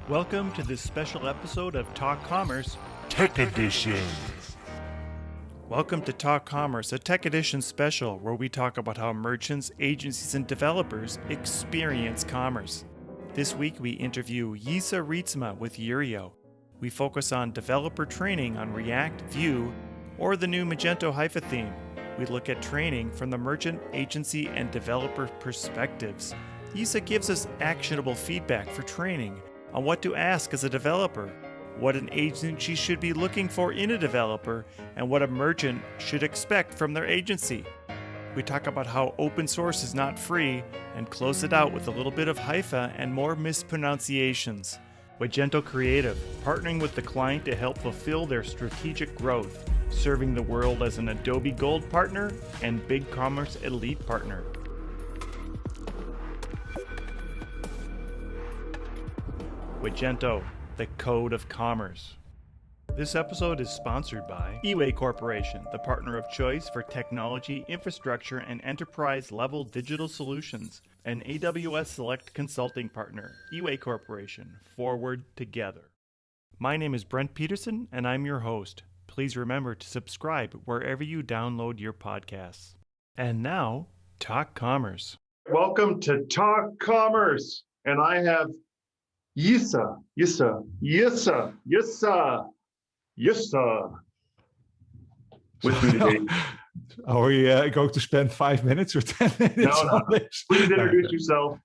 Welcome to this special episode of Talk Commerce Tech Edition. Welcome to Talk Commerce, a Tech Edition special where we talk about how merchants, agencies, and developers experience commerce. This week we interview Jisse Reitsma with Urio. We focus on developer training on React, Vue, or the new Magento Hyva theme. We look at training from the merchant, agency, and developer perspectives. Jisse gives us actionable feedback for training on what to ask as a developer, what an agency should be looking for in a developer, and what a merchant should expect from their agency. We talk about how open source is not free and close it out with a little bit of Hyva and more mispronunciations. Magento Creative, partnering with the client to help fulfill their strategic growth, serving the world as an Adobe Gold partner and BigCommerce Elite partner. Magento, the code of commerce. This episode is sponsored by eWay Corporation, the partner of choice for technology, infrastructure, and enterprise-level digital solutions. An AWS Select Consulting partner, eWay Corporation, forward together. My name is Brent Peterson, and I'm your host. Please remember to subscribe wherever you download your podcasts. And now, Talk Commerce. Welcome to Talk Commerce, and I have Jisse with me today. Are we going to spend 5 minutes or 10 minutes No. on this? Please introduce yourself.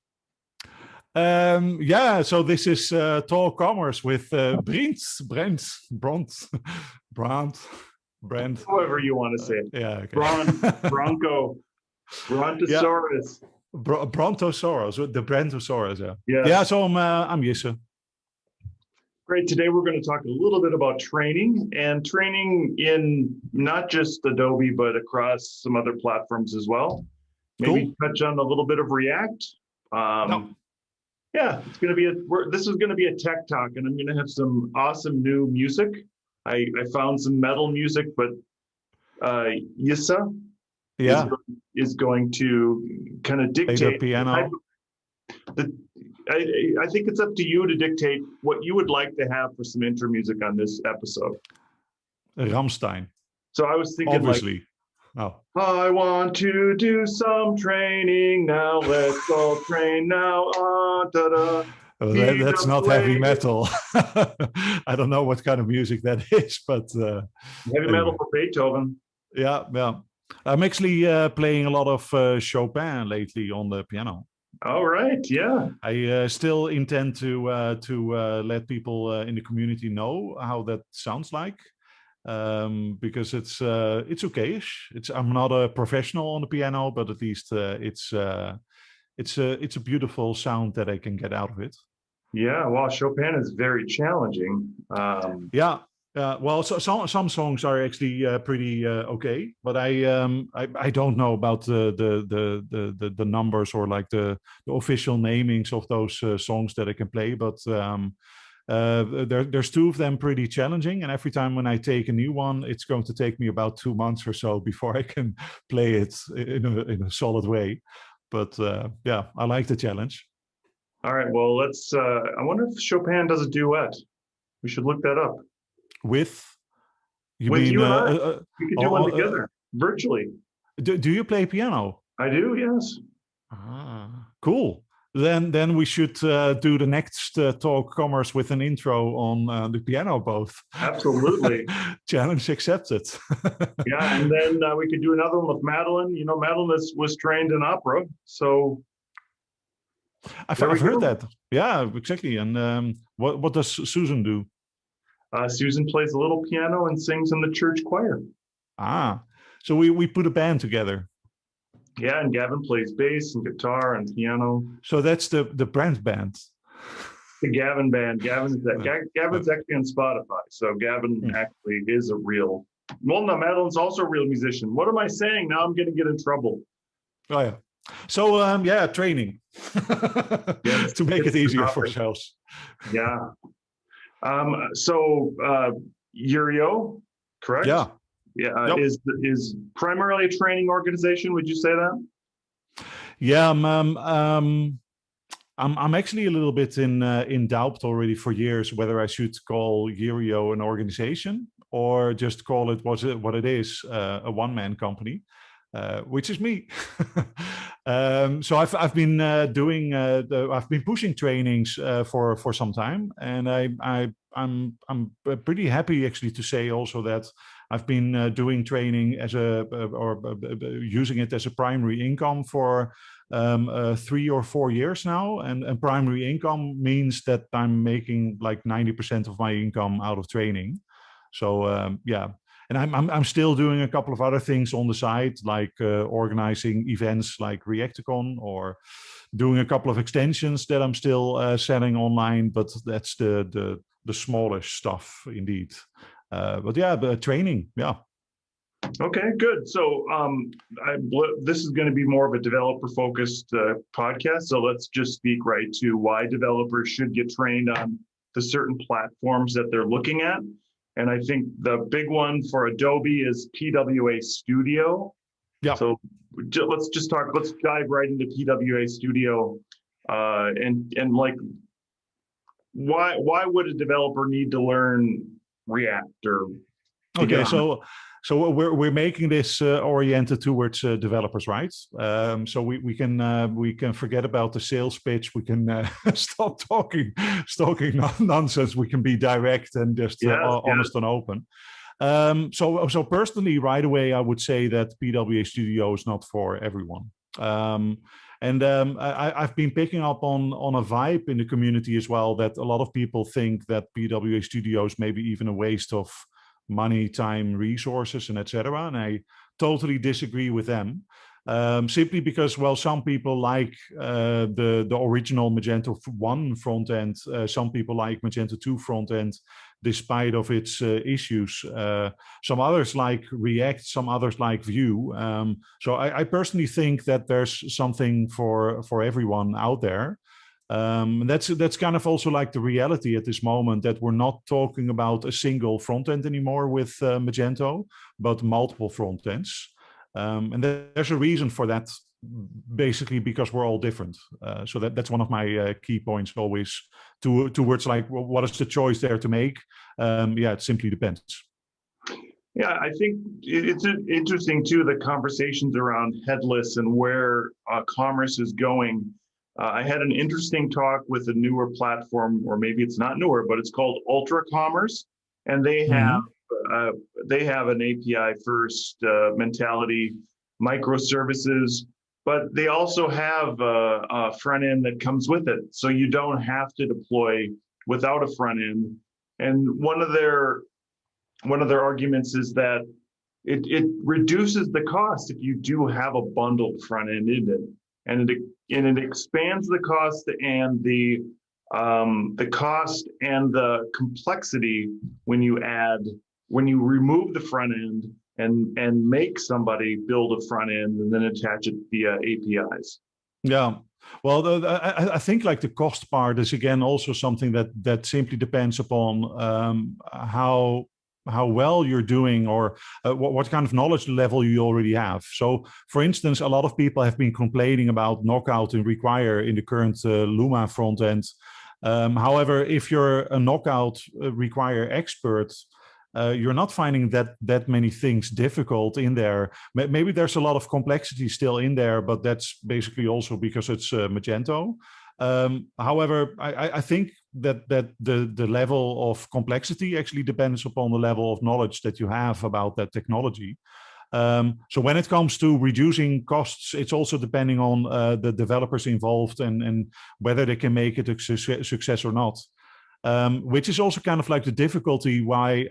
So this is Talk Commerce with Brent. However you want to say it. Okay. Bronco, Brontosaurus. Brontosaurus, the Brontosaurus, yeah. Yes. Yeah, so I'm Jisse. Great. Today we're going to talk a little bit about training in not just Adobe, but across some other platforms as well. Maybe touch on a little bit of React. Yeah, it's going to be this is going to be a tech talk, and I'm going to have some awesome new music. I found some metal music, but Jisse is going to kind of dictate the piano. I think it's up to you to dictate what you would like to have for some intro music on this episode. Rammstein. So I was thinking, obviously. I want to do some training now. Let's all train now. That's not heavy metal. I don't know what kind of music that is, but heavy metal for Beethoven. Yeah. I'm actually playing a lot of Chopin lately on the piano. All right, yeah. I still intend to let people in the community know how that sounds like, because it's okay-ish. I'm not a professional on the piano, but at least it's a beautiful sound that I can get out of it. Yeah, well, Chopin is very challenging. Well, so some songs are actually pretty okay, but I don't know about the numbers or like the official namings of those songs that I can play. But there's two of them pretty challenging, and every time when I take a new one, it's going to take me about 2 months or so before I can play it in a solid way. But I like the challenge. All right, well, let's. I wonder if Chopin does a duet. We should look that up. With you and I. We could do one together virtually. Do you play piano? I do, yes. Cool. Then we should do the next Talk Commerce with an intro on the piano both. Absolutely. Challenge accepted. Yeah, and then we could do another one with Madeline. You know, Madeline was trained in opera, so I've heard that. Yeah, exactly. And what does Susan do? Susan plays a little piano and sings in the church choir. So we put a band together. Yeah, and Gavin plays bass and guitar and piano. So that's the Brent band. The Gavin band. Gavin's actually on Spotify. So Gavin actually is a real. Well, no, Madeline's also a real musician. What am I saying? Now I'm going to get in trouble. Oh yeah. So training to make it easier for ourselves. Yeah. So Urio, correct? Yeah. Yeah. Yep. Is primarily a training organization. Would you say that? Yeah. I'm actually a little bit in doubt already for years whether I should call Yirio an organization or just call it what it is, a one-man company, which is me. So I've been doing I've been pushing trainings for some time, and I'm pretty happy actually to say also that I've been doing training as using it as a primary income for 3 or 4 years now, and primary income means that I'm making like 90% of my income out of training. So yeah, and I'm still doing a couple of other things on the side, like organizing events like Reacticon, or doing a couple of extensions that I'm still selling online. But that's the smallish stuff indeed. But yeah, training, yeah. Okay, good. So this is going to be more of a developer-focused podcast. So let's just speak right to why developers should get trained on the certain platforms that they're looking at. And I think the big one for Adobe is PWA Studio. Yeah. So let's dive right into PWA Studio, and like, why would a developer need to learn React or? Okay, so we're making this oriented towards developers, right? So we can forget about the sales pitch. We can stop talking nonsense. We can be direct and just honest and open. So personally, right away, I would say that PWA Studio is not for everyone. I've been picking up on a vibe in the community as well, that a lot of people think that PWA Studio is maybe even a waste of money, time, resources, and etc. And I totally disagree with them. Simply because, well, some people like the original Magento 1 front end. Some people like Magento 2 front end, despite of its issues. Some others like React, some others like Vue. So I personally think that there's something for everyone out there. That's kind of also like the reality at this moment, that we're not talking about a single front end anymore with Magento, but multiple front ends. And there's a reason for that, basically because we're all different. So that's one of my key points always towards like, well, what is the choice there to make? Yeah, it simply depends. Yeah, I think it's interesting too, the conversations around headless and where commerce is going. I had an interesting talk with a newer platform, or maybe it's not newer, but it's called Ultra Commerce, and they have an API first mentality, microservices, but they also have a front end that comes with it, so you don't have to deploy without a front end. And one of their arguments is that it reduces the cost if you do have a bundled front end in it. And it expands the cost and the cost and the complexity when you remove the front end and make somebody build a front end and then attach it via APIs. Yeah. Well, I think like the cost part is again also something that simply depends upon how well you're doing, or what kind of knowledge level you already have. So, for instance, a lot of people have been complaining about knockout and require in the current Luma front end. However, if you're a knockout require expert, you're not finding that many things difficult in there. Maybe there's a lot of complexity still in there, but that's basically also because it's Magento. However, I think that the level of complexity actually depends upon the level of knowledge that you have about that technology. So when it comes to reducing costs, it's also depending on the developers involved and whether they can make it a success or not. Which is also kind of like the difficulty why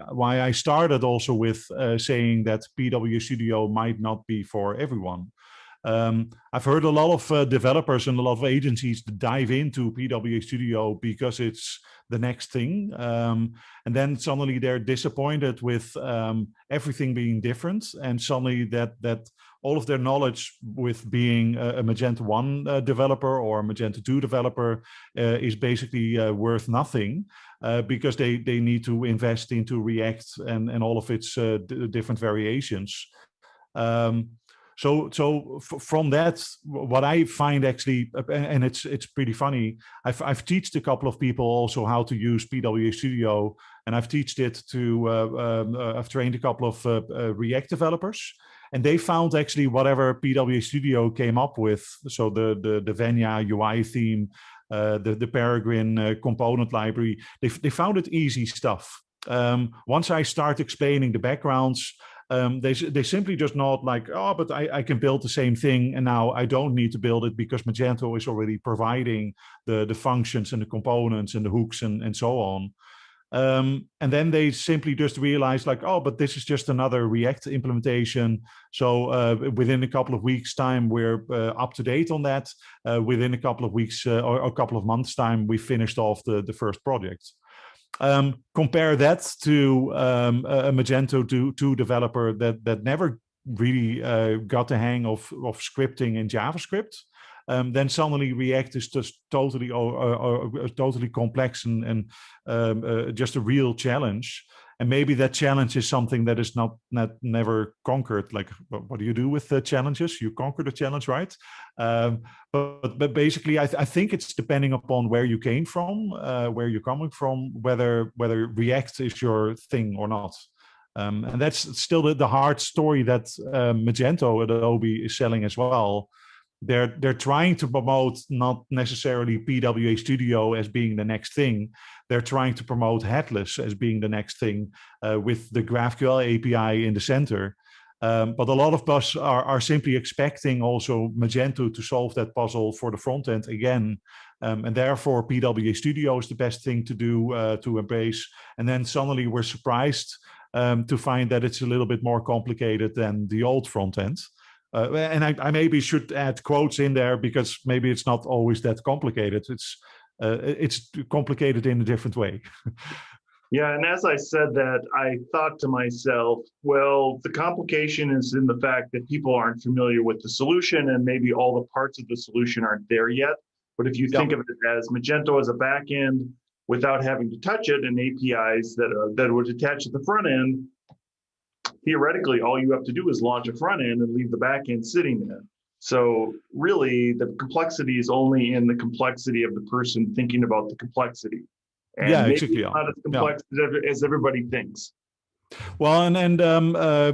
I started also with saying that PW Studio might not be for everyone. I've heard a lot of developers and a lot of agencies dive into PWA Studio because it's the next thing. And then suddenly they're disappointed with everything being different. And suddenly that all of their knowledge with being a Magento 1 developer or a Magento 2 developer is basically worth nothing because they need to invest into React and all of its different variations. From that, what I find actually, and it's pretty funny. I've taught a couple of people also how to use PWA Studio, and I've taught it to. I've trained a couple of React developers, and they found actually whatever PWA Studio came up with. So the Venya UI theme, the Peregrine component library. They found it easy stuff. Once I start explaining the backgrounds. They simply just not like, oh, but I can build the same thing, and now I don't need to build it because Magento is already providing the functions and the components and the hooks and so on. And then they simply just realize like, oh, but this is just another React implementation. So within a couple of weeks' time, we're up to date on that. Within a couple of weeks or a couple of months' time, we finished off the first project. Compare that to a Magento 2 developer that never really got the hang of scripting in JavaScript. Then suddenly React is just totally totally complex and just a real challenge. And maybe that challenge is something that is never conquered. Like, what do you do with the challenges? You conquer the challenge, right? But basically, I think it's depending upon where you came from, where you're coming from, whether React is your thing or not. And that's still the hard story that Magento at Adobe is selling as well. They're trying to promote not necessarily PWA Studio as being the next thing. They're trying to promote headless as being the next thing with the GraphQL API in the center. But a lot of us are simply expecting also Magento to solve that puzzle for the front end again. And therefore, PWA Studio is the best thing to do, to embrace. And then suddenly we're surprised to find that it's a little bit more complicated than the old front end. And I maybe should add quotes in there because maybe it's not always that complicated. It's complicated in a different way. Yeah, and as I said that, I thought to myself, well, the complication is in the fact that people aren't familiar with the solution and maybe all the parts of the solution aren't there yet. But if you think of it as Magento as a back end without having to touch it and APIs that would attach at the front end, theoretically, all you have to do is launch a front end and leave the back end sitting there. So really, the complexity is only in the complexity of the person thinking about the complexity. And maybe exactly. It's not as complex as everybody thinks. Well, and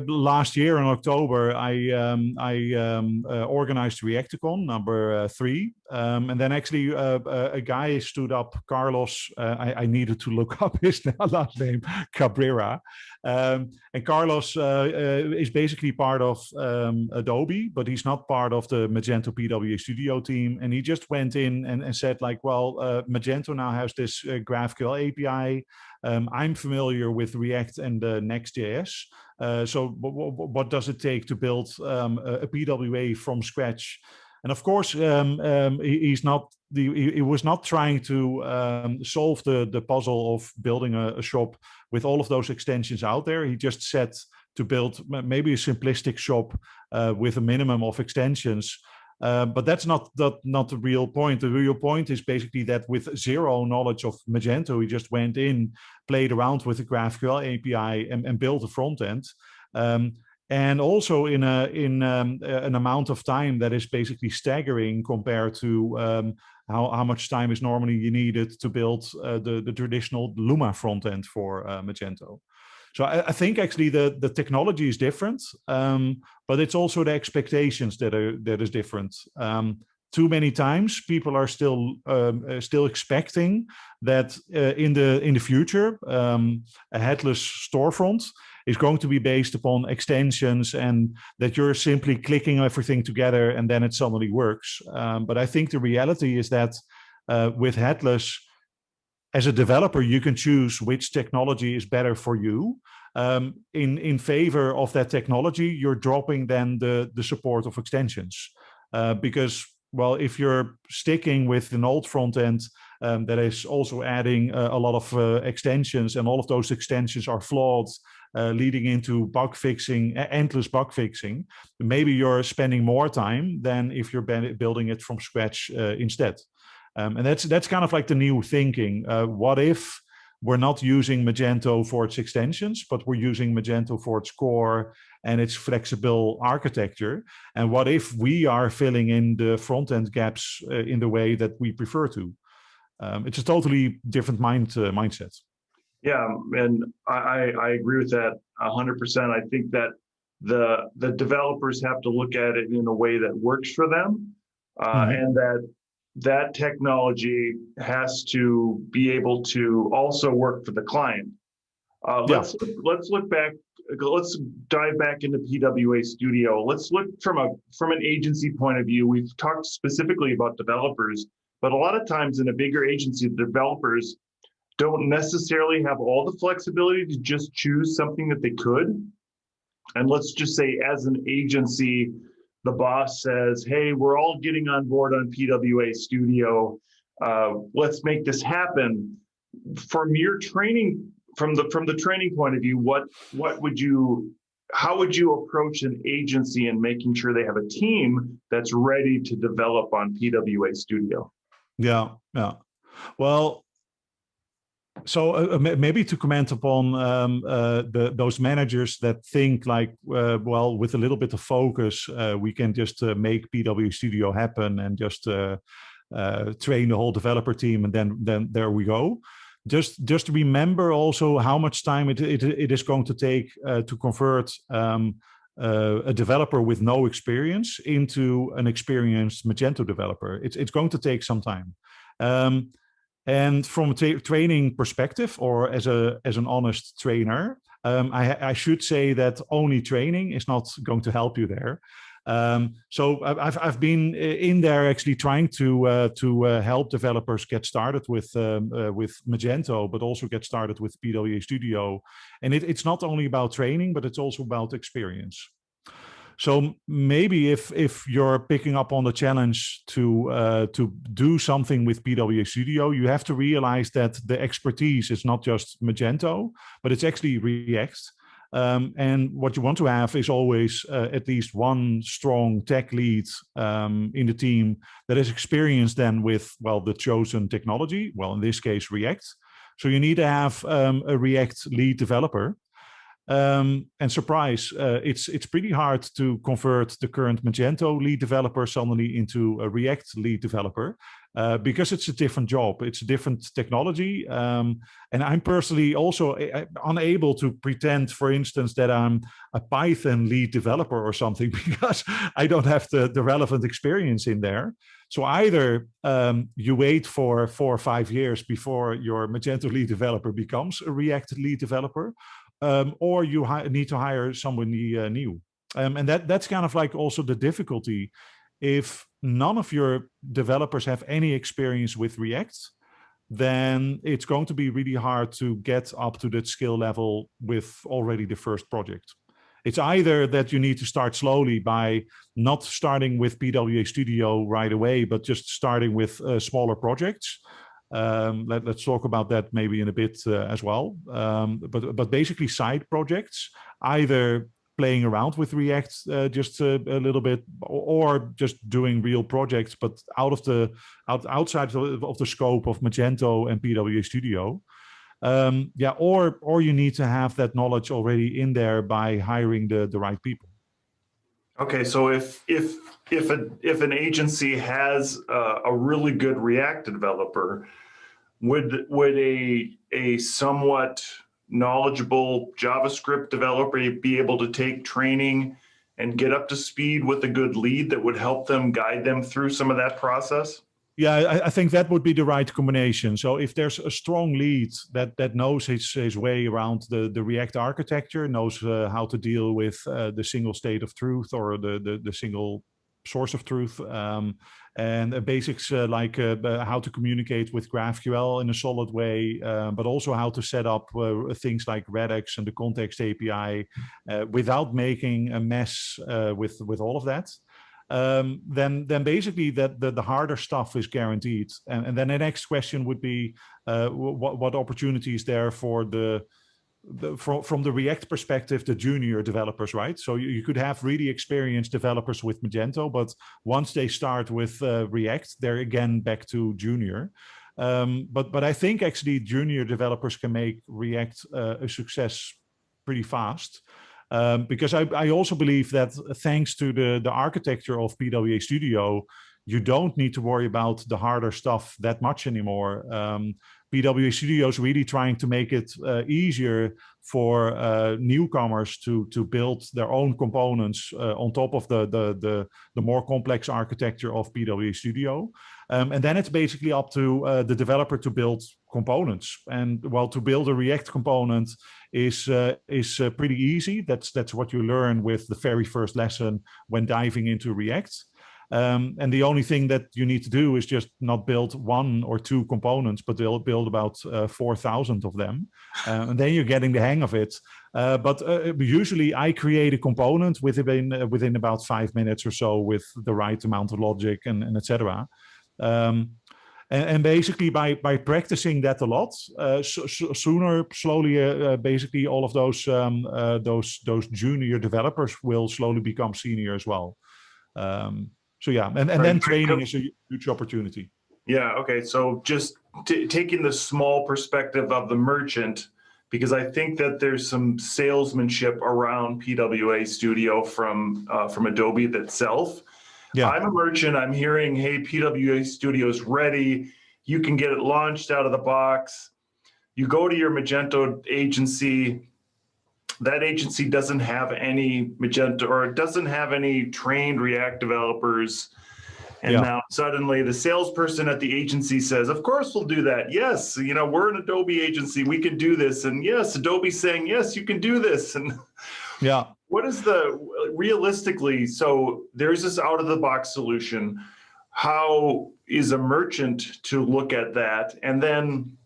last year in October, I organized Reacticon number 3, and then actually a guy stood up, Carlos. I needed to look up his last name, Cabrera, and Carlos is basically part of Adobe, but he's not part of the Magento PWA Studio team. And he just went in and said like, well, Magento now has this GraphQL API. I'm familiar with React and Next.js. So what does it take to build a PWA from scratch? And of course, he was not trying to solve the puzzle of building a shop with all of those extensions out there. He just set to build maybe a simplistic shop with a minimum of extensions. But that's not the real point. The real point is basically that with zero knowledge of Magento, he just went in, played around with the GraphQL API, and built a front end. And also in an amount of time that is basically staggering compared to how much time is normally needed to build the traditional Luma front end for Magento. So I think actually the technology is different, but it's also the expectations that is different. Too many times people are still expecting that in the future a headless storefront is going to be based upon extensions and that you're simply clicking everything together and then it suddenly works. But I think the reality is that with headless, as a developer, you can choose which technology is better for you. In favor of that technology, you're dropping then the support of extensions. Because, well, if you're sticking with an old front end that is also adding a lot of extensions, and all of those extensions are flawed, leading into bug fixing, endless bug fixing, maybe you're spending more time than if you're building it from scratch instead. And that's kind of like the new thinking. What if we're not using Magento for its extensions, but we're using Magento for its core and its flexible architecture. And what if we are filling in the front-end gaps in the way that we prefer to? It's a totally different mindset. Yeah, and I agree with that 100%. I think that the developers have to look at it in a way that works for them, and that technology has to be able to also work for the client. Let's look back. Let's dive back into PWA Studio. Let's look from an agency point of view. We've talked specifically about developers, but a lot of times in a bigger agency, the developers don't necessarily have all the flexibility to just choose something that they could. And let's just say, as an agency, the boss says, "Hey, we're all getting on board on PWA Studio. Let's make this happen." From your training, from the training point of view, how would you approach an agency in making sure they have a team that's ready to develop on PWA Studio? Yeah. Well, so maybe to comment upon those managers that think like, well, with a little bit of focus, we can just make PW Studio happen and just train the whole developer team, and then there we go. Just remember also how much time it is going to take to convert a developer with no experience into an experienced Magento developer. It's going to take some time. And from a training perspective, or as an honest trainer, I should say that only training is not going to help you there. So I've been in there actually trying to help developers get started with Magento, but also get started with PWA Studio. And it's not only about training, but it's also about experience. So maybe if you're picking up on the challenge to do something with PWA Studio, you have to realize that the expertise is not just Magento, but it's actually React. And what you want to have is always at least one strong tech lead in the team that is experienced then with, well, the chosen technology, well, in this case, React. So you need to have a React lead developer. And surprise, it's pretty hard to convert the current Magento lead developer suddenly into a React lead developer because it's a different job. It's a different technology. And I'm personally also unable to pretend, for instance, that I'm a Python lead developer or something because I don't have the relevant experience in there. So either you wait for 4 or 5 years before your Magento lead developer becomes a React lead developer, or you need to hire somebody new. And that's kind of like also the difficulty. If none of your developers have any experience with React, then it's going to be really hard to get up to that skill level with already the first project. It's either that you need to start slowly by not starting with PWA Studio right away, but just starting with smaller projects. Let's talk about that maybe in a bit as well. But basically side projects, either playing around with React just a little bit, or just doing real projects, but outside of the scope of Magento and PWA Studio. Or you need to have that knowledge already in there by hiring the right people. Okay, so if an agency has a really good React developer, would a somewhat knowledgeable JavaScript developer be able to take training and get up to speed with a good lead that would help them guide them through some of that process? Yeah, I think that would be the right combination. So if there's a strong lead that knows his way around the React architecture, knows how to deal with the single state of truth or the single source of truth, and basics like how to communicate with GraphQL in a solid way, but also how to set up things like Redux and the context API without making a mess with all of that. Then basically the harder stuff is guaranteed. And then the next question would be what opportunities there for from the React perspective, the junior developers, right? So you could have really experienced developers with Magento, but once they start with React, they're again back to junior. But I think actually junior developers can make React a success pretty fast. Because I also believe that thanks to the architecture of PWA Studio, you don't need to worry about the harder stuff that much anymore. PWA Studio is really trying to make it easier for newcomers to build their own components on top of the more complex architecture of PWA Studio. And then it's basically up to the developer to build components. And well, to build a React component is pretty easy. That's what you learn with the very first lesson when diving into React. And the only thing that you need to do is just not build 1 or 2 components, but they'll build about 4,000 of them. And then you're getting the hang of it. But usually I create a component within about 5 minutes or so with the right amount of logic and etc. And basically by practicing that a lot, slowly, basically all of those junior developers will slowly become senior as well. So yeah, and then training is a huge opportunity. Yeah, okay. So just taking the small perspective of the merchant, because I think that there's some salesmanship around PWA Studio from Adobe itself. Yeah. I'm a merchant. I'm hearing, hey, PWA Studio is ready. You can get it launched out of the box. You go to your Magento agency. That agency doesn't have any Magento, or it doesn't have any trained React developers. And now suddenly the salesperson at the agency says, of course we'll do that. Yes, we're an Adobe agency. We can do this. And yes, Adobe's saying, yes, you can do this. And yeah. What is realistically, so there's this out of the box solution. How is a merchant to look at that? And then,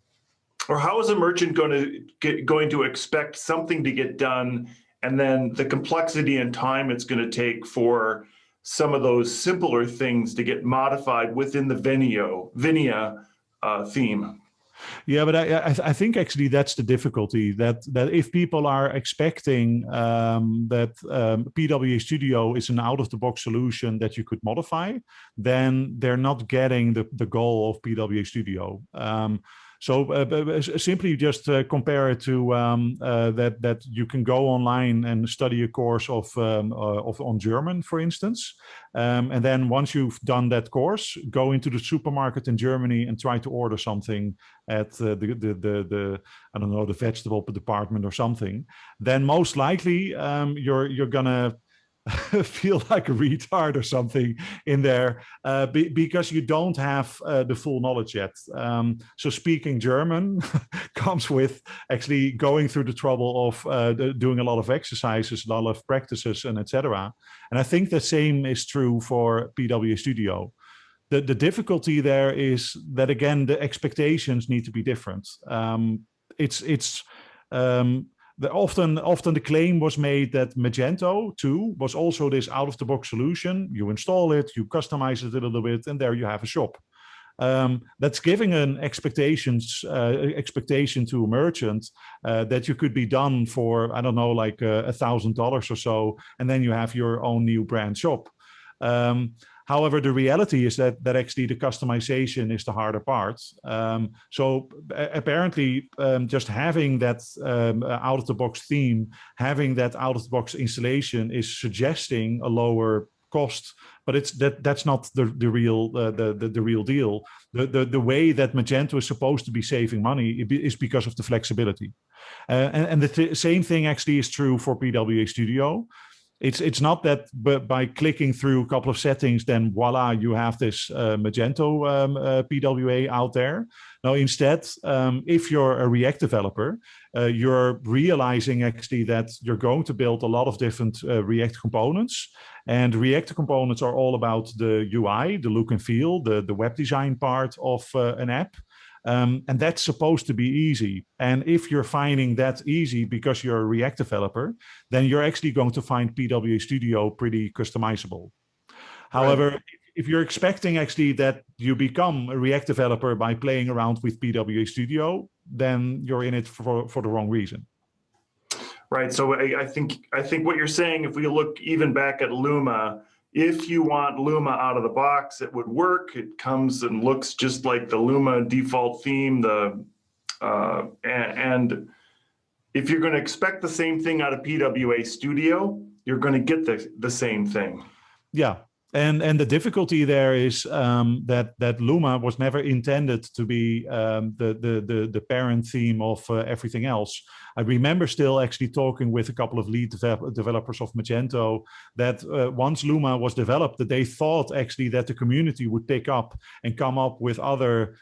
or how is a merchant going to expect something to get done, and then the complexity and time it's going to take for some of those simpler things to get modified within the Vinia theme? Yeah, but I think actually that's the difficulty, that if people are expecting that PWA Studio is an out-of-the-box solution that you could modify, then they're not getting the goal of PWA Studio. So simply just compare it to that you can go online and study a course on German, for instance, and then once you've done that course, go into the supermarket in Germany and try to order something at the I don't know, the vegetable department or something. Then most likely you're gonna feel like a retard or something in there because you don't have the full knowledge yet. So speaking German comes with actually going through the trouble of doing a lot of exercises, a lot of practices, and etc. And I think the same is true for PWA Studio. The difficulty there is that, again, the expectations need to be different. Often the claim was made that Magento 2 was also this out-of-the-box solution. You install it, you customize it a little bit, and there you have a shop. That's giving an expectation to a merchant that you could be done for, I don't know, like $1,000 or so, and then you have your own new brand shop. However, the reality is that actually the customization is the harder part. So apparently, just having that out-of-the-box theme, having that out-of-the-box installation is suggesting a lower cost, but that's not the real deal. The way that Magento is supposed to be saving money is because of the flexibility, and the same thing actually is true for PWA Studio. It's not that by clicking through a couple of settings, then voila, you have this Magento PWA out there. No, instead, if you're a React developer, you're realizing actually that you're going to build a lot of different React components. And React components are all about the UI, the look and feel, the web design part of an app. And that's supposed to be easy. And if you're finding that easy because you're a React developer, then you're actually going to find PWA Studio pretty customizable. However, if you're expecting actually that you become a React developer by playing around with PWA Studio, then you're in it for the wrong reason. Right. So I think what you're saying, if we look even back at Luma, if you want Luma out of the box, it would work. It comes and looks just like the Luma default theme. And if you're going to expect the same thing out of PWA Studio, you're going to get the same thing. Yeah. And the difficulty there is that Luma was never intended to be the parent theme of everything else. I remember still actually talking with a couple of lead developers of Magento that once Luma was developed, that they thought actually that the community would pick up and come up with other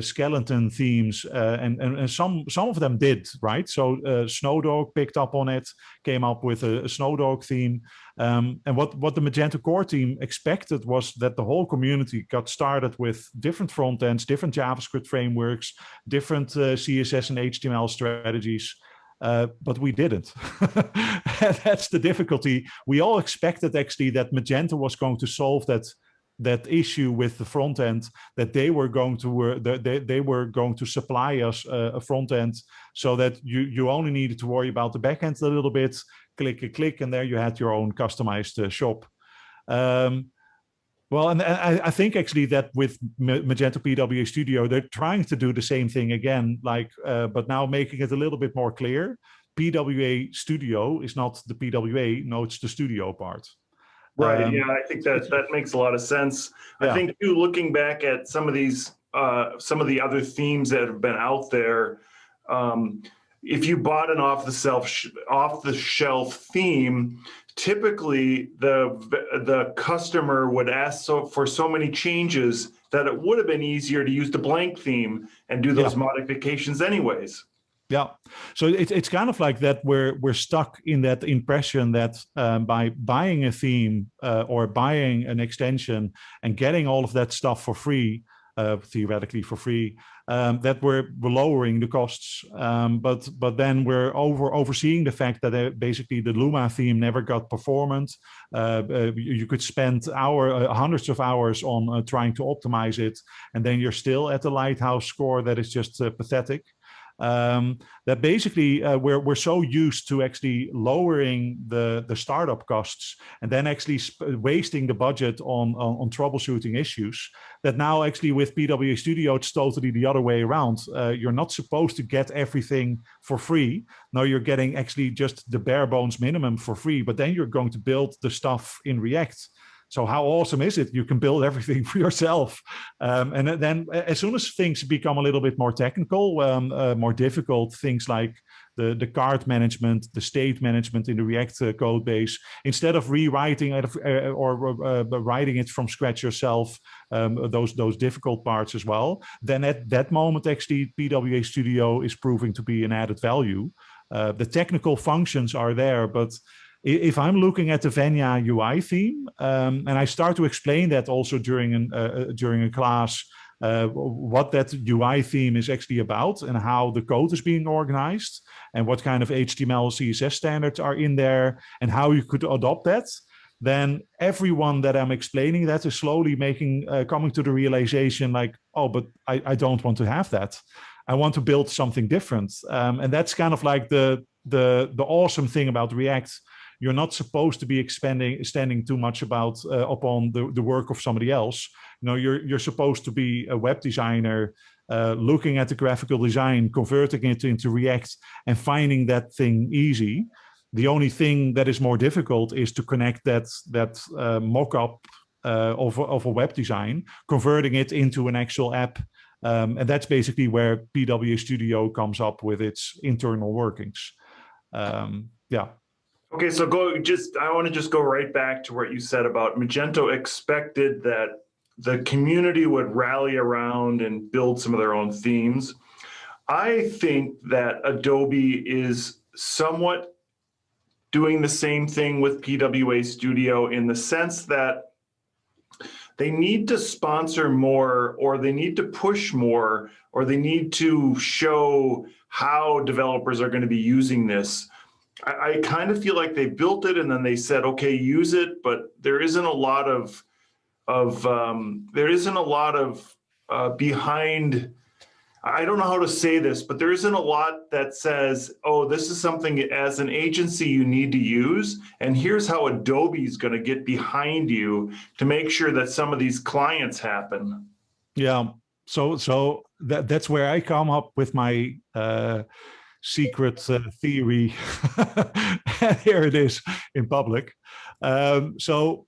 skeleton themes, and some of them did, right? So Snowdog picked up on it, came up with a Snowdog theme. And what the Magento core team expected was that the whole community got started with different front ends, different JavaScript frameworks, different CSS and HTML strategies. But we didn't. That's the difficulty. We all expected actually that Magento was going to solve that issue with the front end, that they were going to supply us a front end, so that you only needed to worry about the back end a little bit, click, and there you had your own customized shop. Well, and I think actually that with Magento PWA Studio, they're trying to do the same thing again, but now making it a little bit more clear. PWA Studio is not the PWA, no, it's the studio part. Right. Yeah, I think that makes a lot of sense. Yeah. I think too, looking back at some of the other themes that have been out there, if you bought an off-the-shelf theme, typically the customer would ask for so many changes that it would have been easier to use the blank theme and do those modifications anyways. Yeah, so it's kind of like that we're stuck in that impression that by buying a theme or buying an extension and getting all of that stuff for free, theoretically for free, that we're lowering the costs. But then we're overseeing the fact that basically the Luma theme never got performant. You could spend hundreds of hours on trying to optimize it, and then you're still at the lighthouse score that is just pathetic. That basically we're so used to actually lowering the startup costs and then actually wasting the budget on troubleshooting issues, that now actually with PWA Studio it's totally the other way around. You're not supposed to get everything for free. No, you're getting actually just the bare bones minimum for free, but then you're going to build the stuff in React. So how awesome is it? You can build everything for yourself. And then as soon as things become a little bit more technical, more difficult, things like the card management, the state management in the React code base, instead of rewriting it or writing it from scratch yourself, those difficult parts as well, then at that moment, actually, PWA Studio is proving to be an added value. The technical functions are there, but if I'm looking at the Venya UI theme, and I start to explain that also during a class, what that UI theme is actually about and how the code is being organized and what kind of HTML, CSS standards are in there and how you could adopt that, then everyone that I'm explaining that is slowly coming to the realization like, oh, but I don't want to have that. I want to build something different. And that's kind of like the awesome thing about React. You're not supposed to be extending too much upon the work of somebody else. You know, you're supposed to be a web designer, looking at the graphical design, converting it into React, and finding that thing easy. The only thing that is more difficult is to connect that mock-up of a web design, converting it into an actual app. And that's basically where PWA Studio comes up with its internal workings. Yeah. Okay, so I want to just go right back to what you said about Magento expected that the community would rally around and build some of their own themes. I think that Adobe is somewhat doing the same thing with PWA Studio in the sense that they need to sponsor more, or they need to push more, or they need to show how developers are going to be using this. I kind of feel like they built it and then they said, okay, use it, but there isn't a lot of behind I don't know how to say this, but there isn't a lot that says, oh, this is something as an agency you need to use, and here's how Adobe is going to get behind you to make sure that some of these clients happen. Yeah, so that's where I come up with my secret theory. And here it is in public. So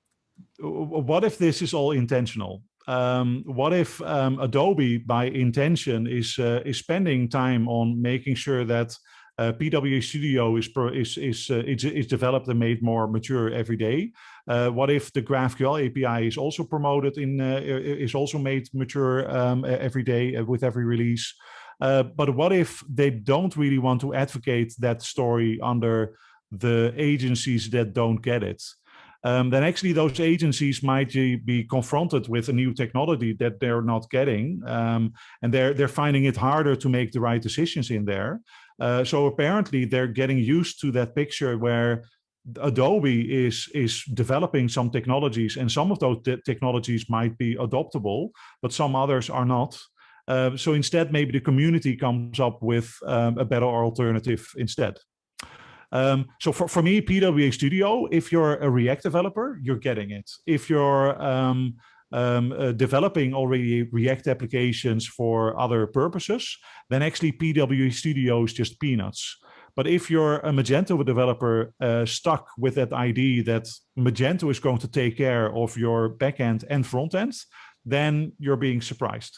what if this is all intentional? What if Adobe, by intention, is spending time on making sure that PWA Studio is developed and made more mature every day? What if the GraphQL API is also promoted is also made mature every day with every release? But what if they don't really want to advocate that story under the agencies that don't get it? Then actually those agencies might be confronted with a new technology that they're not getting, and they're finding it harder to make the right decisions in there. So apparently they're getting used to that picture where Adobe is developing some technologies, and some of those technologies might be adoptable, but some others are not. So instead, maybe the community comes up with a better alternative instead. So for me, PWA Studio, if you're a React developer, you're getting it. If you're developing already React applications for other purposes, then actually PWA Studio is just peanuts. But if you're a Magento developer stuck with that idea that Magento is going to take care of your backend and front end, then you're being surprised.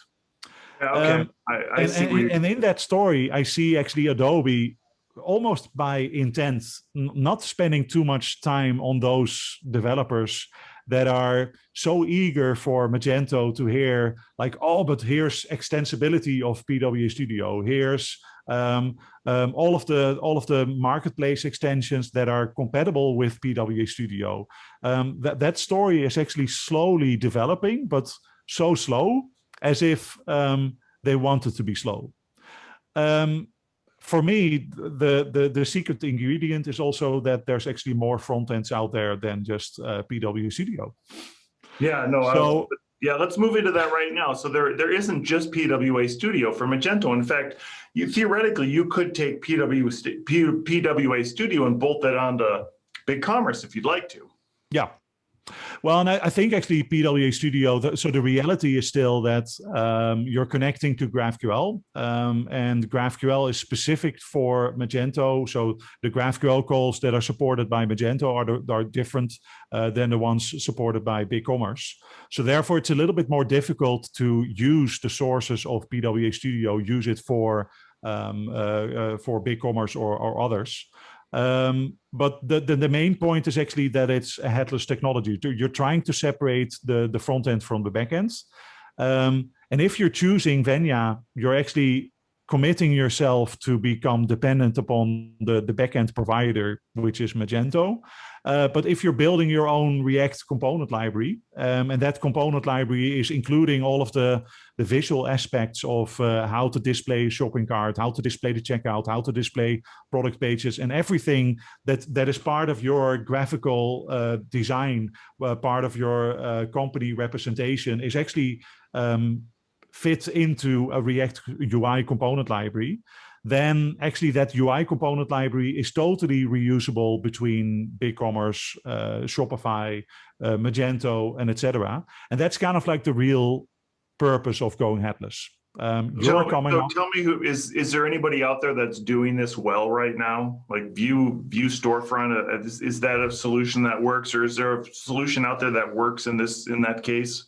Yeah, okay. I see. And in that story, I see actually Adobe almost by intent, not spending too much time on those developers that are so eager for Magento to hear like, oh, but here's extensibility of PWA Studio. Here's all of the marketplace extensions that are compatible with PWA Studio. That story is actually slowly developing, but so slow as if they wanted to be slow. For me, the secret ingredient is also that there's actually more front ends out there than just PWA Studio. Yeah, no. So let's move into that right now. So there isn't just PWA Studio for Magento. In fact, theoretically you could take PWA Studio and bolt that onto BigCommerce if you'd like to. Yeah. Well, and I think actually PWA Studio, so the reality is still that you're connecting to GraphQL, and GraphQL is specific for Magento. So the GraphQL calls that are supported by Magento are different than the ones supported by BigCommerce. So therefore, it's a little bit more difficult to use the sources of PWA Studio, use it for BigCommerce or others. But the main point is actually that it's a headless technology. You're trying to separate the front end from the back end. And if you're choosing Venya, you're actually committing yourself to become dependent upon the backend provider, which is Magento. But if you're building your own React component library, and that component library is including all of the visual aspects of how to display a shopping cart, how to display the checkout, how to display product pages, and everything that is part of your graphical design, part of your company representation is actually fit into a React UI component library, then actually that UI component library is totally reusable between BigCommerce, Shopify, Magento, and etc. And that's kind of like the real purpose of going headless. Tell me, who is there anybody out there that's doing this well right now? Like Vue Storefront, is that a solution that works, or is there a solution out there that works in that case?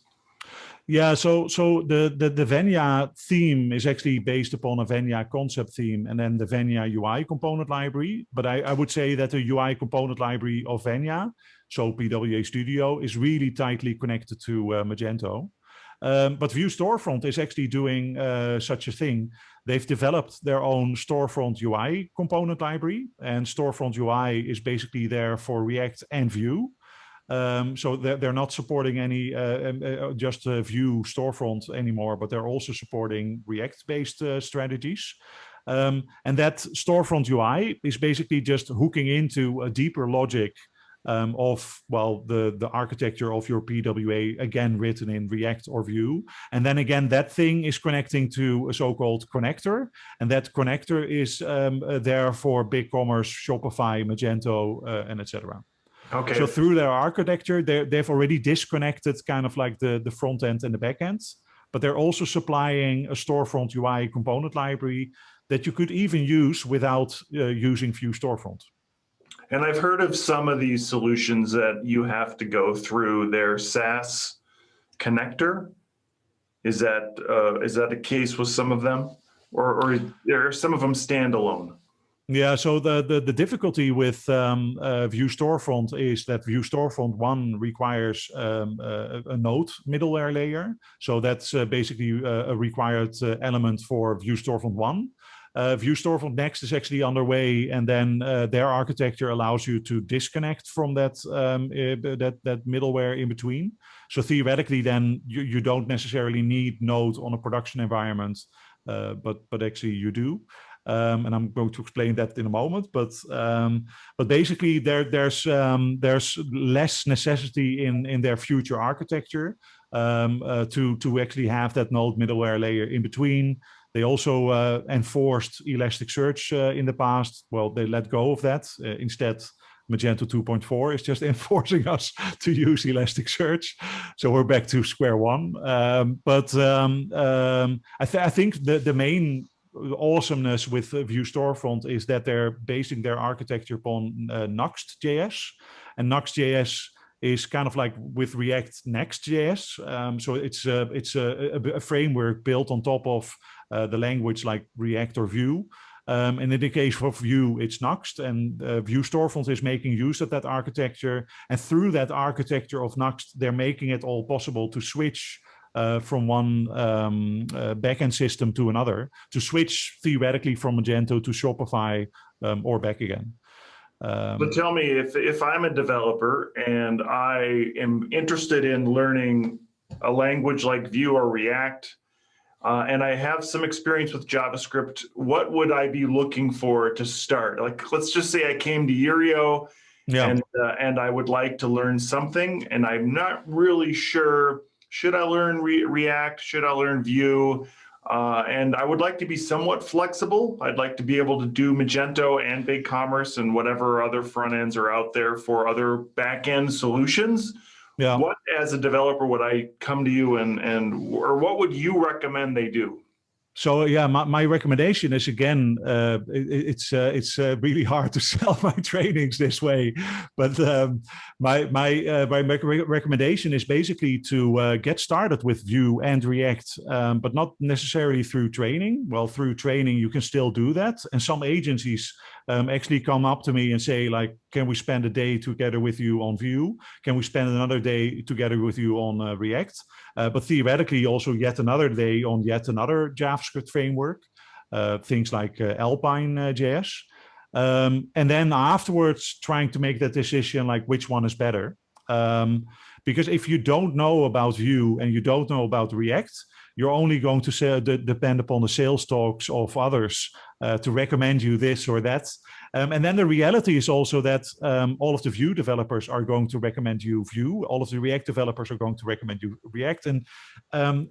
Yeah, so the Venya theme is actually based upon a Venya concept theme and then the Venya UI component library. But I would say that the UI component library of Venya, so PWA Studio, is really tightly connected to Magento. But Vue Storefront is actually doing such a thing. They've developed their own Storefront UI component library, and Storefront UI is basically there for React and Vue. So they're not supporting any just Vue Storefront anymore, but they're also supporting React-based strategies. And that Storefront UI is basically just hooking into a deeper logic of, well, the architecture of your PWA, again, written in React or Vue. And then again, that thing is connecting to a so-called connector. And that connector is there for BigCommerce, Shopify, Magento, and etc. Okay. So through their architecture, they've already disconnected kind of like the front end and the back end, but they're also supplying a storefront UI component library that you could even use without using Vue Storefront. And I've heard of some of these solutions that you have to go through their SaaS connector. Is that the case with some of them, or are some of them standalone? Yeah, so the difficulty with Vue Storefront is that Vue Storefront 1 requires a node middleware layer. So that's basically a required element for Vue Storefront 1. Vue Storefront Next is actually underway, and then their architecture allows you to disconnect from that middleware in between. So theoretically, then you don't necessarily need Node on a production environment, but actually you do. And I'm going to explain that in a moment. But basically, there's less necessity in their future architecture to actually have that node middleware layer in between. They also enforced Elasticsearch in the past. Well, they let go of that. Instead, Magento 2.4 is just enforcing us to use Elasticsearch. So we're back to square one. I think the main awesomeness with Vue Storefront is that they're basing their architecture upon Nuxt.js, and Nuxt.js is kind of like with React Next.js. So it's a framework built on top of the language like React or Vue. And in the case of Vue, it's Nuxt, and Vue Storefront is making use of that architecture. And through that architecture of Nuxt, they're making it all possible to switch from one backend system to another, to switch theoretically from Magento to Shopify or back again. So tell me, if I'm a developer and I am interested in learning a language like Vue or React, and I have some experience with JavaScript, what would I be looking for to start? Like, let's just say I came to Urio, and I would like to learn something, and I'm not really sure, should I learn React? Should I learn Vue? And I would like to be somewhat flexible. I'd like to be able to do Magento and BigCommerce and whatever other front ends are out there for other back-end solutions. Yeah. What, as a developer, would I come to you or what would you recommend they do? So yeah, my recommendation is, again, it's really hard to sell my trainings this way, but my recommendation is basically to get started with Vue and React, but not necessarily through training. Well, through training you can still do that, and some agencies actually come up to me and say, like, can we spend a day together with you on Vue? Can we spend another day together with you on React? But theoretically, also yet another day on yet another JavaScript framework, things like Alpine.js. And then afterwards, trying to make that decision, like which one is better. Because if you don't know about Vue and you don't know about React, you're only going to depend upon the sales talks of others to recommend you this or that. And then the reality is also that all of the Vue developers are going to recommend you Vue. All of the React developers are going to recommend you React. And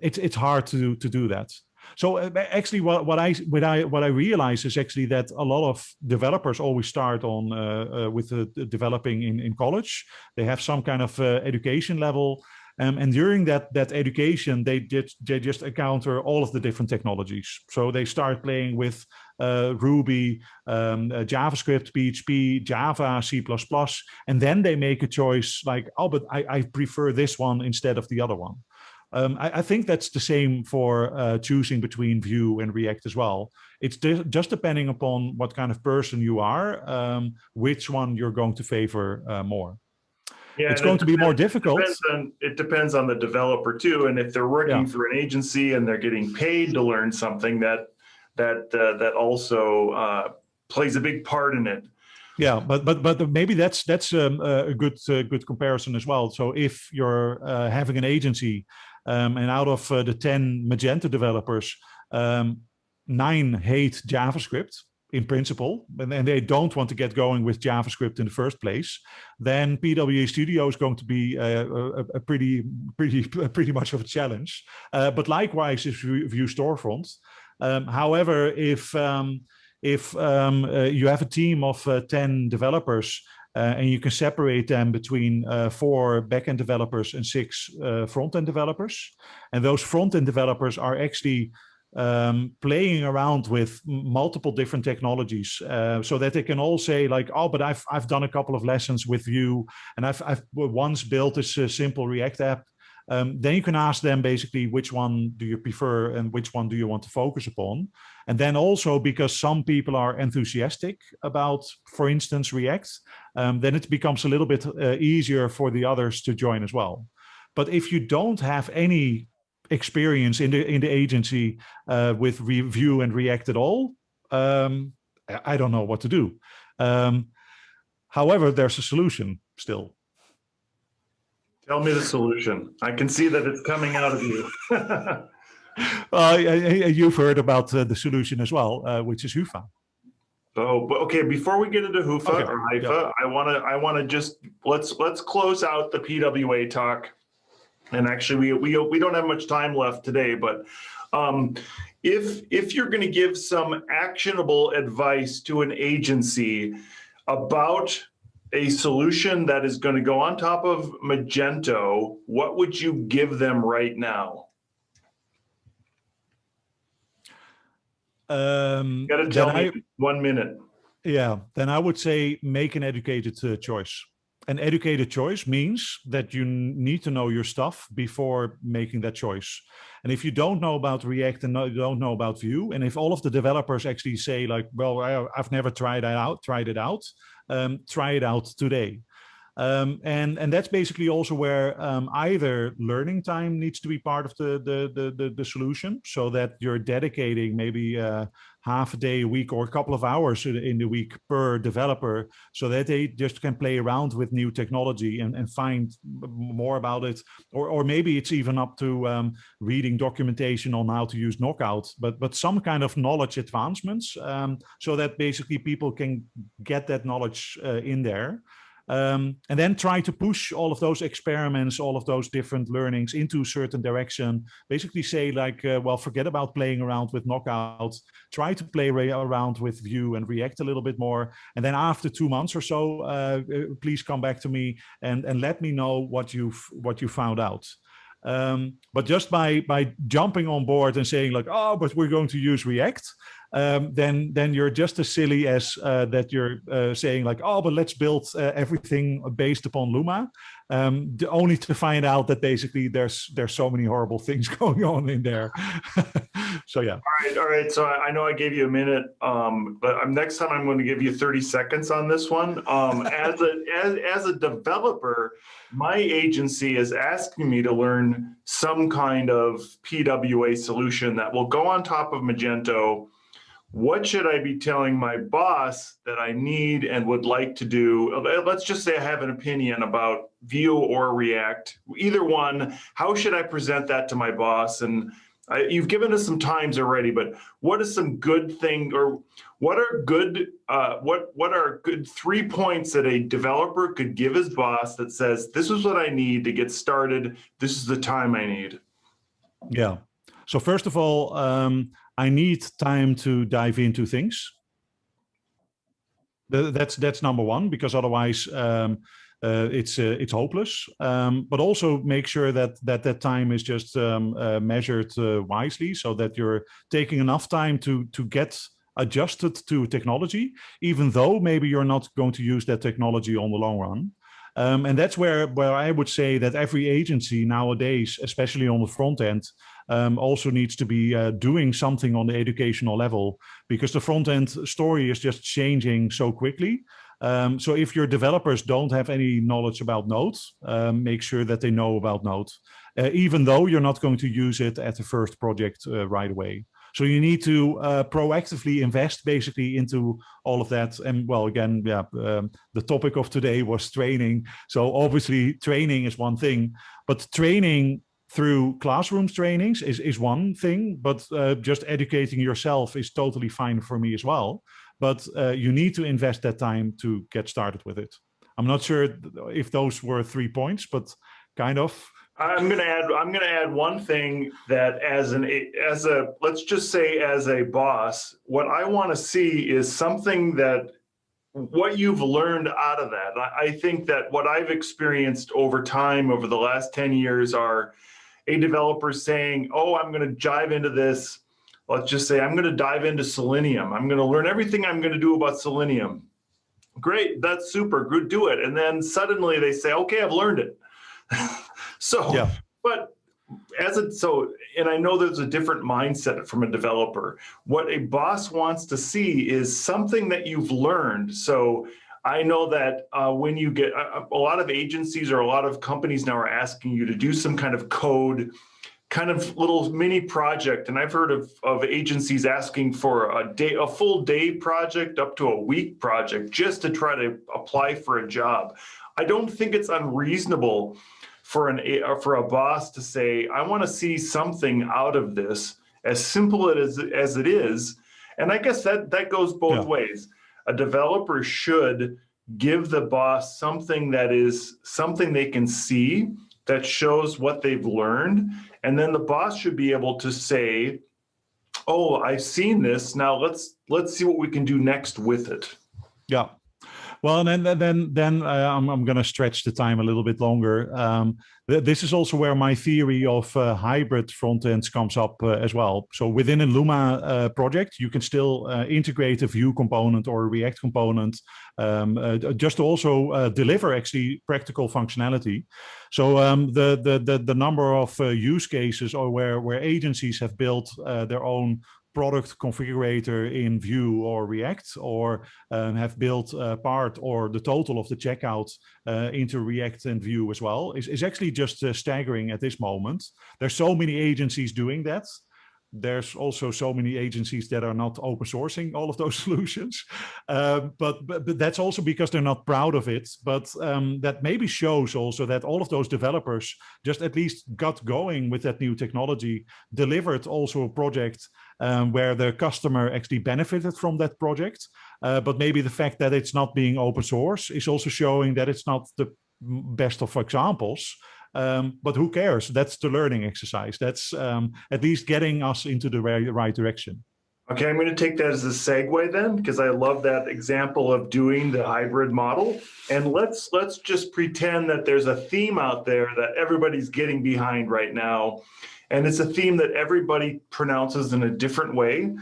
it's hard to do that. So actually, what I realize is actually that a lot of developers always start on with developing in college. They have some kind of education level. And during that education, they just encounter all of the different technologies. So they start playing with Ruby, JavaScript, PHP, Java, C++, and then they make a choice like, oh, but I prefer this one instead of the other one. I think that's the same for choosing between Vue and React as well. It's just depending upon what kind of person you are, which one you're going to favor more. Yeah, it's going to be more difficult. It depends on the developer too, and if they're working for an agency and they're getting paid to learn something, that also plays a big part in it. Yeah, but maybe that's a good comparison as well. So if you're having an agency, and out of the 10 Magento developers, 9 hate JavaScript, in principle, and they don't want to get going with JavaScript in the first place, then PWA Studio is going to be a pretty much of a challenge. But likewise, if Vue Storefront. However, if you have a team of 10 developers and you can separate them between 4 backend developers and 6 front-end developers, and those front-end developers are actually playing around with multiple different technologies, so that they can all say like, oh, but I've done a couple of lessons with Vue, and I've once built this simple React app. Then you can ask them basically which one do you prefer and which one do you want to focus upon. And then also, because some people are enthusiastic about, for instance, React, then it becomes a little bit easier for the others to join as well. But if you don't have any experience in the agency with Vue and React at all, I don't know what to do. However, there's a solution still. Tell me the solution. I can see that it's coming out of you. You've heard about the solution as well, which is Hyva. Oh, but okay. Before we get into Hyva or Hyva, yeah. I want to just let's close out the PWA talk. And actually, we don't have much time left today. But if you're going to give some actionable advice to an agency about a solution that is going to go on top of Magento, what would you give them right now? You got to tell me 1 minute. Yeah, then I would say make an educated choice. An educated choice means that you need to know your stuff before making that choice. And if you don't know about React and you don't know about Vue, and if all of the developers actually say like, well, I've never tried it out, try it out today. And that's basically also where either learning time needs to be part of the solution, so that you're dedicating maybe half a day a week or a couple of hours in the week per developer, so that they just can play around with new technology and find more about it. Or maybe it's even up to reading documentation on how to use Knockout, but some kind of knowledge advancements, so that basically people can get that knowledge in there. And then try to push all of those experiments, all of those different learnings into a certain direction. Basically say like, well, forget about playing around with Knockout. Try to play around with Vue and React a little bit more. And then after 2 months or so, please come back to me and let me know what you found out. But just by jumping on board and saying like, oh, but we're going to use React, then you're just as silly as that you're saying like, oh, but let's build everything based upon Luma, only to find out that basically there's so many horrible things going on in there. So yeah. All right. So I know I gave you a minute, but next time I'm going to give you 30 seconds on this one. As a developer, my agency is asking me to learn some kind of PWA solution that will go on top of Magento. What should I be telling my boss that I need and would like to do? Let's just say I have an opinion about Vue or React, either one. How should I present that to my boss? And you've given us some times already, but what is some good thing, or what are good 3 points that a developer could give his boss that says, this is what I need to get started. This is the time I need. Yeah. So first of all, I need time to dive into things. That's number one, because otherwise it's hopeless. But also make sure that time is just measured wisely, so that you're taking enough time to get adjusted to technology, even though maybe you're not going to use that technology on the long run. And that's where I would say that every agency nowadays, especially on the front end, also needs to be doing something on the educational level, because the front end story is just changing so quickly. So if your developers don't have any knowledge about Node, make sure that they know about Node, even though you're not going to use it at the first project right away. So you need to proactively invest basically into all of that. And well, again, yeah, the topic of today was training. So obviously training is one thing, but training through classroom trainings is one thing, but just educating yourself is totally fine for me as well. but you need to invest that time to get started with it. I'm not sure if those were 3 points, but kind of. I'm going to add one thing that as a let's just say as a boss, what I want to see is something that what you've learned out of that. I think that what I've experienced over time, over the last 10 years, are a developer saying, oh, I'm going to dive into this. Let's just say I'm going to dive into Selenium. I'm going to learn everything I'm going to do about Selenium. Great, that's super, good, do it. And then suddenly they say, okay, I've learned it. So, yeah. But and I know there's a different mindset from a developer. What a boss wants to see is something that you've learned. So I know that when you get a lot of agencies or a lot of companies now are asking you to do some kind of code, kind of little mini project. And I've heard of agencies asking for a full day project up to a week project just to try to apply for a job. I don't think it's unreasonable for a boss to say, I want to see something out of this, as simple as it is. And I guess that goes both ways. A developer should give the boss something that is something they can see, that shows what they've learned. And then the boss should be able to say, oh, I've seen this. Now let's see what we can do next with it. Yeah. Well, and then I'm going to stretch the time a little bit longer. This is also where my theory of hybrid front ends comes up as well. So within a Luma project, you can still integrate a Vue component or a React component, just to also deliver actually practical functionality. So the number of use cases or where agencies have built their own product configurator in Vue or React, or have built part or the total of the checkout into React and Vue as well, is actually just staggering at this moment. There's so many agencies doing that. There's also so many agencies that are not open sourcing all of those solutions, but that's also because they're not proud of it. But that maybe shows also that all of those developers just at least got going with that new technology, delivered also a project where the customer actually benefited from that project. But maybe the fact that it's not being open source is also showing that it's not the best of examples. But who cares? That's the learning exercise. That's at least getting us into the right direction. Okay, I'm going to take that as a segue then, because I love that example of doing the hybrid model. And let's just pretend that there's a theme out there that everybody's getting behind right now. And it's a theme that everybody pronounces in a different way.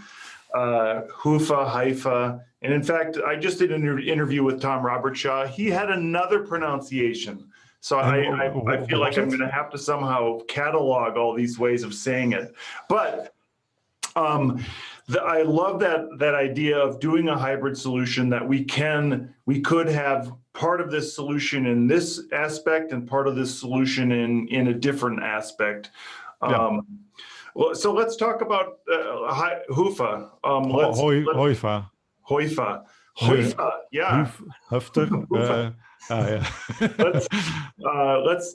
Hyva. And in fact, I just did an interview with Tom Robertshaw. He had another pronunciation. So I feel like I'm going to have to somehow catalog all these ways of saying it. But I love that idea of doing a hybrid solution, that we could have part of this solution in this aspect and part of this solution in a different aspect. Well, so let's talk about Hyva. Hyva, yeah. Yeah.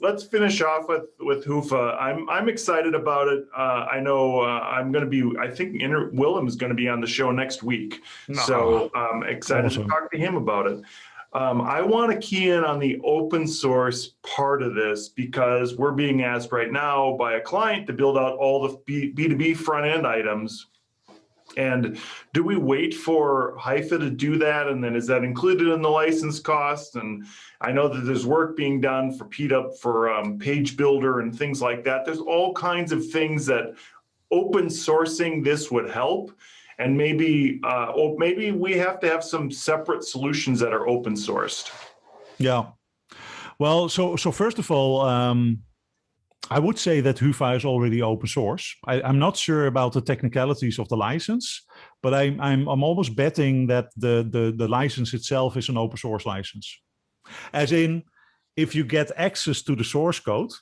Let's finish off with Hyva. I'm excited about it. I know I think Willem is going to be on the show next week. So I'm excited to talk to him about it. I want to key in on the open source part of this, because we're being asked right now by a client to build out all the B2B front end items. And do we wait for Hyva to do that? And then is that included in the license cost? And I know that there's work being done for Page Builder and things like that. There's all kinds of things that open sourcing this would help. And maybe we have to have some separate solutions that are open sourced. Yeah. Well, so first of all, I would say that Hyva is already open source. I'm not sure about the technicalities of the license, but I'm almost betting that the license itself is an open source license. As in, if you get access to the source code,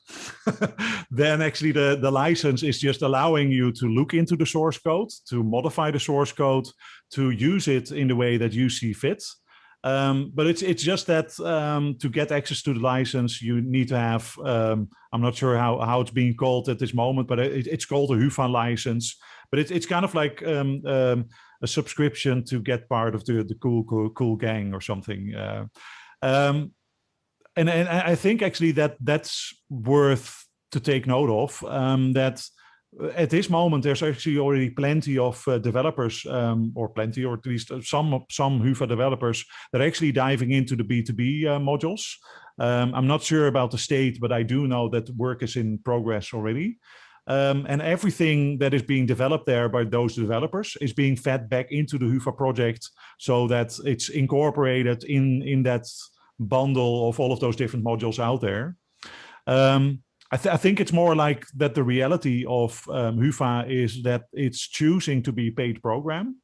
then actually the license is just allowing you to look into the source code, to modify the source code, to use it in the way that you see fit. But it's just that to get access to the license, you need to have, I'm not sure how it's being called at this moment, but it's called a Hyva license. But it's kind of like a subscription to get part of the cool gang or something. And I think actually that's worth to take note of, that at this moment there's actually already plenty of developers, or at least some Hyva developers that are actually diving into the B2B modules. I'm not sure about the state, but I do know that work is in progress already. And everything that is being developed there by those developers is being fed back into the Hyva project, so that it's incorporated in that bundle of all of those different modules out there. I think it's more like that the reality of Hyva is that it's choosing to be a paid program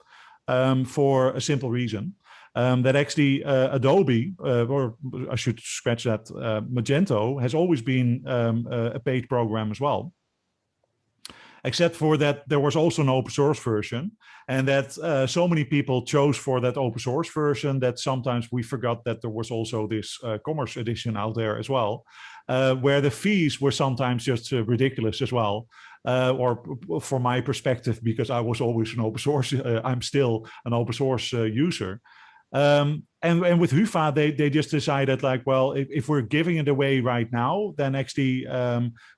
for a simple reason. That actually Adobe, or I should scratch that, Magento has always been a paid program as well. Except for that there was also an open source version, and that so many people chose for that open source version that sometimes we forgot that there was also this commerce edition out there as well, where the fees were sometimes just ridiculous as well. Or from my perspective, because I was always an open source, I'm still an open source user. And with Hyva, they just decided like, well, if we're giving it away right now, then actually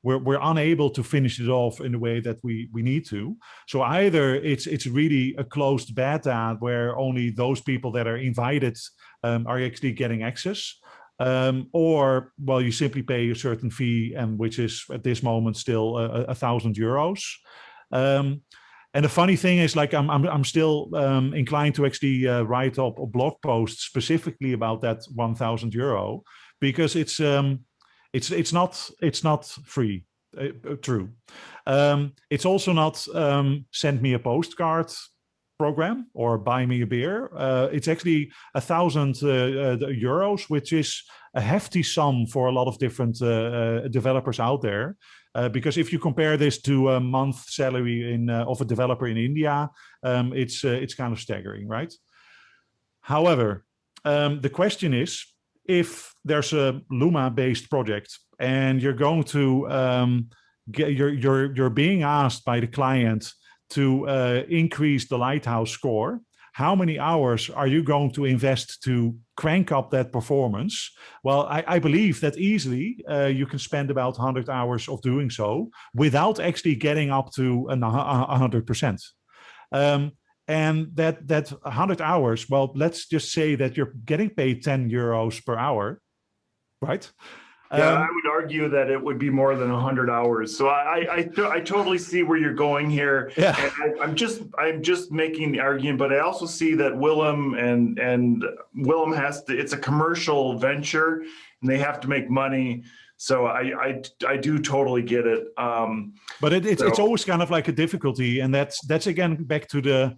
we're unable to finish it off in the way that we need to. So either it's really a closed beta where only those people that are invited are actually getting access, or well, you simply pay a certain fee, and which is at this moment still €1,000. And the funny thing is, like, I'm still inclined to actually write up a blog post specifically about that €1,000, because it's not free. True. It's also not send me a postcard program or buy me a beer. It's actually €1,000, which is a hefty sum for a lot of different developers out there. Because if you compare this to a month salary of a developer in India, it's kind of staggering, right? However, the question is, if there's a Luma-based project and you're going to you're being asked by the client to increase the Lighthouse score, how many hours are you going to invest to crank up that performance? Well, I believe that easily you can spend about 100 hours of doing so without actually getting up to 100%. And that 100 hours, well, let's just say that you're getting paid €10 per hour, right? Yeah, I would argue that it would be more than 100 hours. So I totally see where you're going here. Yeah. And I'm just making the argument, but I also see that Willem and Willem has to. It's a commercial venture, and they have to make money. So I do totally get it. But it's always kind of like a difficulty, and that's again back to the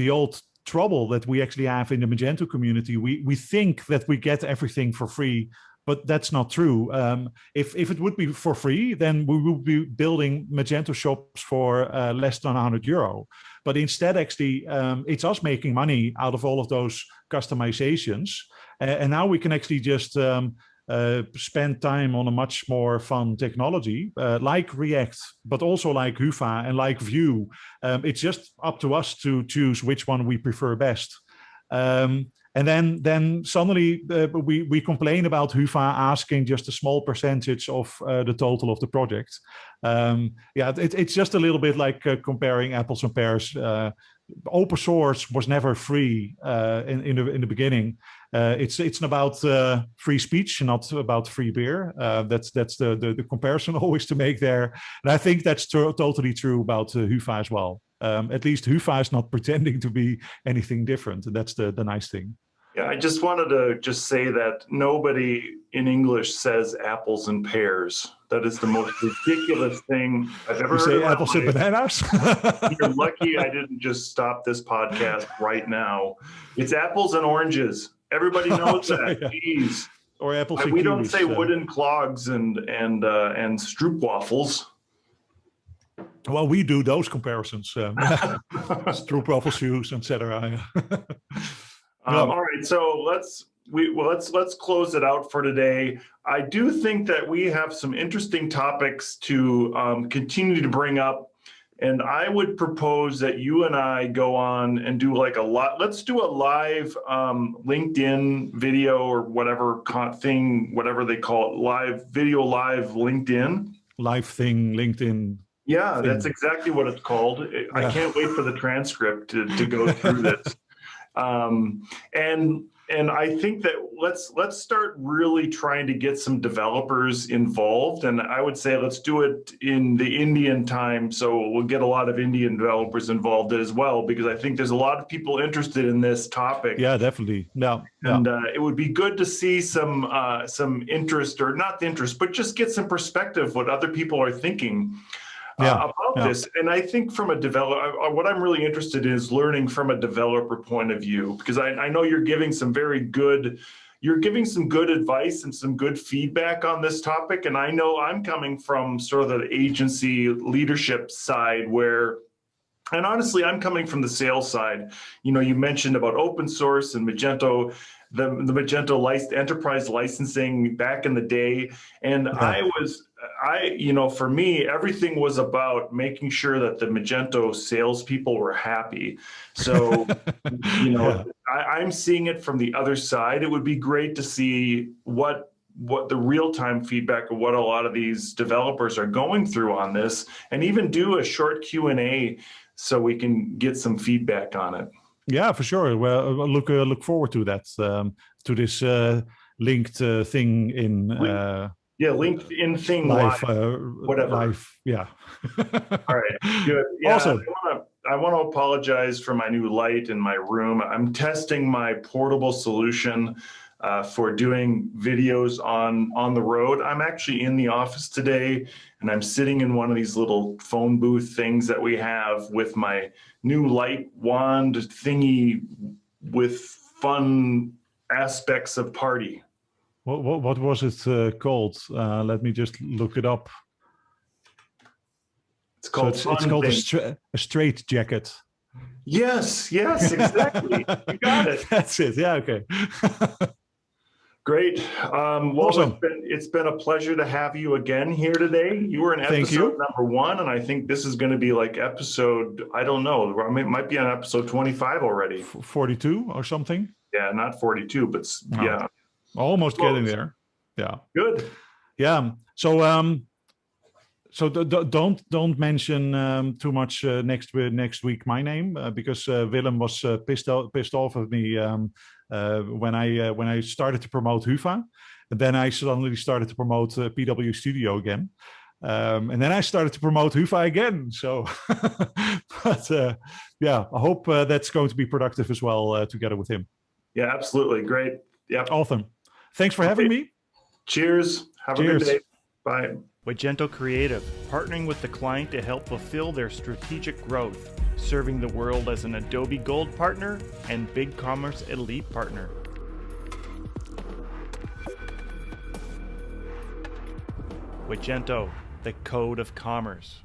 old trouble that we actually have in the Magento community. We think that we get everything for free, but that's not true. If it would be for free, then we would be building Magento shops for less than €100. But instead, actually, it's us making money out of all of those customizations. And now we can actually just spend time on a much more fun technology like React, but also like Hyva and like Vue. It's just up to us to choose which one we prefer best. And then suddenly we complain about Hyva asking just a small percentage of the total of the project. It's just a little bit like comparing apples and pears. Open source was never free in the beginning. It's about free speech, not about free beer. That's the comparison always to make there. And I think that's totally true about Hyva as well. At least Hyva is not pretending to be anything different. And that's the nice thing. Yeah, I just wanted to just say that nobody in English says apples and pears. That is the most ridiculous thing I've ever heard. You say apples and bananas? You're lucky I didn't just stop this podcast right now. It's apples and oranges. Everybody knows that. Yeah. Jeez. Or apples and we don't say wooden clogs and stroopwafels. Well, we do those comparisons. Stroopwafel shoes, etc. All right, so let's close it out for today. I do think that we have some interesting topics to continue to bring up, And I would propose that you and I go on and do like let's do a live LinkedIn video or whatever thing, whatever they call it, live LinkedIn. Live thing, LinkedIn. Yeah, thing. That's exactly what it's called. I can't wait for the transcript to go through this. And I think that let's start really trying to get some developers involved. And I would say let's do it in the Indian time, so we'll get a lot of Indian developers involved as well, because I think there's a lot of people interested in this topic. Yeah, definitely. Yeah, and it would be good to see some interest, or not interest, but just get some perspective what other people are thinking. About this. And I think from a developer, what I'm really interested in is learning from a developer point of view, because I know you're giving some good advice and some good feedback on this topic. And I know I'm coming from sort of the agency leadership side and honestly, I'm coming from the sales side. You mentioned about open source and Magento, the Magento enterprise licensing back in the day. And for me, everything was about making sure that the Magento salespeople were happy. So, I'm seeing it from the other side. It would be great to see what the real-time feedback of what a lot of these developers are going through on this, and even do a short Q&A so we can get some feedback on it. Yeah, for sure. Well, look forward to that, to this linked thing in LinkedIn thing live, whatever. Live, yeah. All right, good. Yeah, awesome. I want to apologize for my new light in my room. I'm testing my portable solution for doing videos on the road. I'm actually in the office today, and I'm sitting in one of these little phone booth things that we have with my new light wand thingy with fun aspects of party. What was it called? Let me just look it up. It's called a straight jacket. Yes, exactly. You got it. That's it. Yeah, okay. Great. Well, awesome. It's been a pleasure to have you again here today. You were in episode number 1, and I think this is going to be like episode, I don't know, it might be on episode 25 already. 42 or something? Yeah, not 42, but yeah. Almost getting there. Yeah. Good. Yeah. So don't mention too much next week my name, because Willem was pissed off at me when I started to promote Hyva, and then I suddenly started to promote PW Studio again, and then I started to promote Hyva again. So, but I hope that's going to be productive as well together with him. Yeah, absolutely, great. Yeah, awesome. Thanks for having me. Cheers. Have a good day. Bye. Magento Creative, partnering with the client to help fulfill their strategic growth, serving the world as an Adobe Gold partner and BigCommerce Elite partner. Magento, the code of commerce.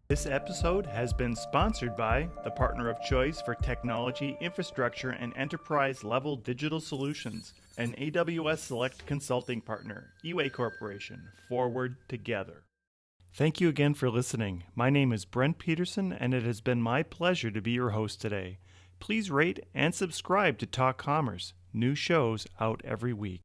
This episode has been sponsored by the partner of choice for technology, infrastructure, and enterprise-level digital solutions, an AWS Select Consulting partner, eWay Corporation, Forward Together. Thank you again for listening. My name is Brent Peterson, and it has been my pleasure to be your host today. Please rate and subscribe to Talk Commerce. New shows out every week.